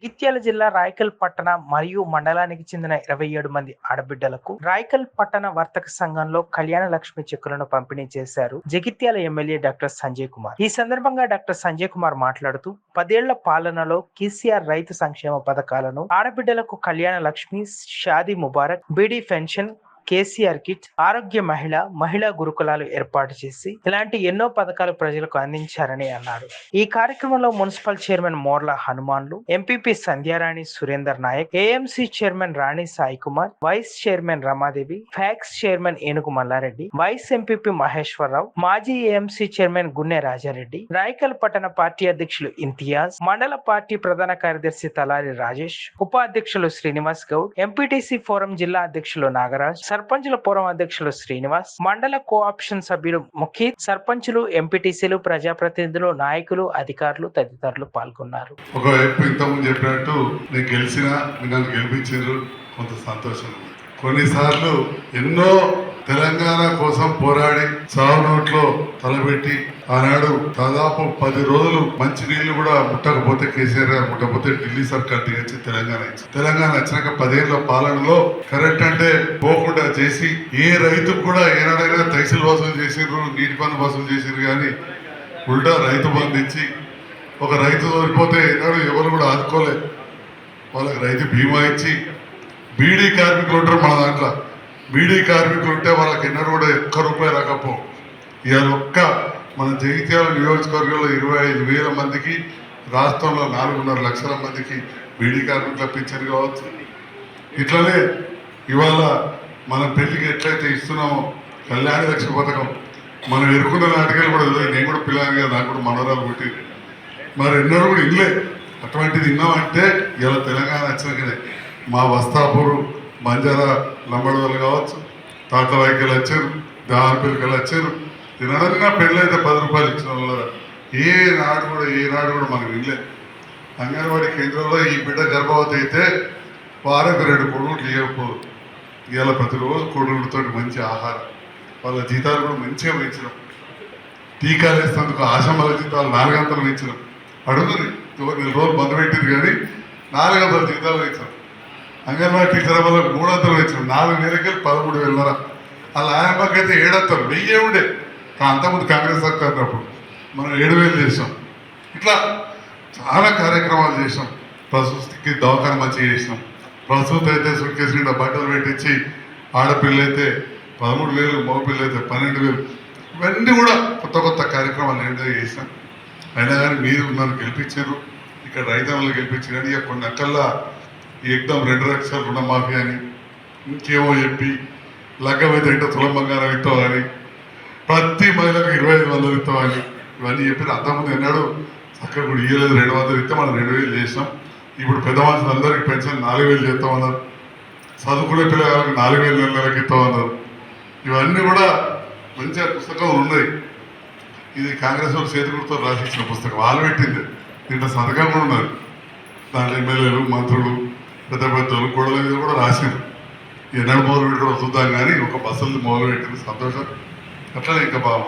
ఇత్యాల జిల్లా రాయకల్ పట్టణ మరియు మండలానికి చెందిన 27 మంది ఆడబిడ్డలకు రాయకల్ పట్టణ వర్తక సంఘంలో కళ్యాణ లక్ష్మి చెక్కులను పంపిణీ చేశారు జగిత్యాల ఎమ్మెల్యే డాక్టర్ సంజయ్ కుమార్. ఈ సందర్భంగా డాక్టర్ సంజయ్ కుమార్ మాట్లాడుతూ 10 ఏళ్ల పాలనలో కేసీఆర్ రైతు సంక్షేమ పథకాలను, ఆడబిడ్డలకు కళ్యాణ లక్ష్మి, షాదీ ముబారక్, బీడీ పెన్షన్, కేసీఆర్ కిట్, ఆరోగ్య మహిళా గురుకులాలు ఏర్పాటు చేసి ఇలాంటి ఎన్నో పథకాలు ప్రజలకు అందించారని అన్నారు. ఈ కార్యక్రమంలో municipal chairman Morla Hanumanlu, MPP Sandhyarani Surender Nayak, AMC chairman Rani Sai Kumar, vice chairman Ramadevi, PACS chairman Enugu Mallareddy, vice MPP Maheshwararao, మాజీ ఏఎంసీ చైర్మన్ గున్నె రాజారెడ్డి, రాయకల్ పట్టణ పార్టీ అధ్యక్షులు ఇంతియాజ్, మండల పార్టీ ప్రధాన కార్యదర్శి తలారి రాజేష్, ఉపాధ్యక్షులు శ్రీనివాస్ గౌడ్, ఎంపీటీసీ ఫోరం జిల్లా అధ్యక్షులు నాగరాజ్, సర్పంచుల ఫోరం అధ్యక్షులు శ్రీనివాస్, మండల కోఆప్షన్ సభ్యులు ముఖీత్, సర్పంచులు, ఎంపీటీసీలు, ప్రజాప్రతినిధులు, నాయకులు, అధికారులు తదితరులు పాల్గొన్నారు. ఒకవైపు ఇంతకుముందు చెప్పినట్టు నేను గెలిచినా నన్ను గెలిపించారు, కొంత సంతోషం. కొన్నిసార్లు ఎన్నో తెలంగాణ కోసం పోరాడి చావు నోట్లో తలబెట్టి ఆనాడు దాదాపు 10 రోజులు మంచి నీళ్లు కూడా ముట్టకపోతే కేసీఆర్ గారు ముట్టకపోతే ఢిల్లీ సర్కార్ దిగొచ్చి తెలంగాణ ఇచ్చింది. తెలంగాణ వచ్చినాక 10 ఏళ్ల పాలనలో కరెంట్ అంటే పోకుండా చేసి ఏ రైతుకు కూడా ఏనాడైనా తైసిల్ వసూలు చేసిర్రు, నీటి పన్ను వసూలు చేసిర్రు, కానీ ఉల్టా రైతు బంధు ఇచ్చి ఒక రైతు తోలిపోతే ఏనాడు ఎవరు కూడా ఆదుకోలేదు. వాళ్ళకి రైతు బీమా ఇచ్చి బీడీ కార్మికులు ఉంటారు మన దాంట్లో. బీడీ కార్మికులు ఉంటే వాళ్ళకి ఎన్నడూ కూడా ₹1 రాకపో. ఇవాళ మన జగిత్యాల నియోజకవర్గంలో 25,000 మందికి, రాష్ట్రంలో 4.5 లక్షల మందికి బీడీ కార్మికుల పింఛన్ కావచ్చు. ఇట్లనే ఇవాళ మన పెళ్లికి ఎట్లయితే ఇస్తున్నామో కళ్యాణ లక్ష్మి పథకం మనం ఎరుకున్న నాటికలు కూడా నేను కూడా పిల్లలుగా నాకు కూడా మనవరాలు పుట్టి మరి ఎన్నడూ కూడా ఇల్లే అటువంటిది విన్నామంటే ఇలా తెలంగాణ వచ్చినాకనే మా వస్తాపూరు, బంజారా, లంబడోలు కావచ్చు, తాత వైకలు వచ్చారు, దానిపల్లికలు వచ్చారు. తినడన్నా పెళ్ళైతే ₹10 ఇచ్చిన వాళ్ళ ఏనాడు కూడా మనకు వినలేదు. అంగన్వాడీ కేంద్రంలో ఈ బిడ్డ గర్భవతి అయితే వారికి 2 కొడుకులు ఇవ్వకపోదు. ఇవాళ ప్రతిరోజు కొడుకులతో మంచి ఆహారం, వాళ్ళ జీతాలు కూడా మంచిగా పెంచినాం. టీకాలు వేసినందుకు ఆశమ్మల జీతాలు 400 పెంచినాం. అడుగుతుంది 4 రోజులు బంద్ పెట్టింది, కానీ 400 జీతాలు పెంచినాం. అంగన్వాడీ టీచర్ వల్ల 300 పెంచినాం. 4 నెలలకి 13,000. అలా ఆయమ్మకి అయితే 700, 1000 ఉండే. అంతకుముందు కాంగ్రెస్ సర్కార్ ఉన్నప్పుడు మనం 7,000 చేసాం. ఇట్లా చాలా కార్యక్రమాలు చేసాం. ప్రసూతికి దవాఖాన మంచిగా చేసినాం. ప్రసూతి అయితే సుట్కేసి నిండా బట్టలు పెట్టించి ఆడపిల్ల అయితే 13,000, మగపిల్ల అయితే 12,000. ఇవన్నీ కూడా కొత్త కార్యక్రమాలు ఏంటో చేసినాం. అయినా కానీ మీరు నన్ను గెలిపించారు, ఇక్కడ రైతన్నలు గెలిపించారు. కానీ ఇక కొన్ని అక్కల్లా ఈ ఎగ్దాం 2 లక్షల రుణమాఫీ అని ఇంకేమో చెప్పి లగ్గమైతే ఇంట తులం బంగారం ఇస్తామని, ప్రతి మహిళకు 2,500 ఇస్తామని ఇవన్నీ చెప్పి అంతకుముందు ఎన్నాడు చక్కగా కూడా ఇవ్వలేదు. 200 ఇస్తే మనం 2,000 చేసినాం. ఇప్పుడు పెద్ద మనుషులందరికీ పెన్షన్ 4,000 చేస్తామన్నారు. చదువుకునే పిల్లలకి 4,000 నెలలకి ఇస్తామన్నారు. ఇవన్నీ కూడా మంచిగా పుస్తకం ఉన్నాయి. ఇది కాంగ్రెస్ వాళ్ళు చేతితో రాసిచ్చిన పుస్తకం, వాళ్ళు పెట్టింది. దీంట్లో సంతకం కూడా ఉన్నారు. దాంట్లో ఎమ్మెల్యేలు, మంత్రులు, పెద్దలు గొడవల మీద కూడా రాసింది. ఎన్నడూ మొదలు పెట్టి చూద్దాం, కానీ ఒక బస్సులు మొదలు పెట్టింది. సంతోషం. అట్లనే ఇంకా బాగా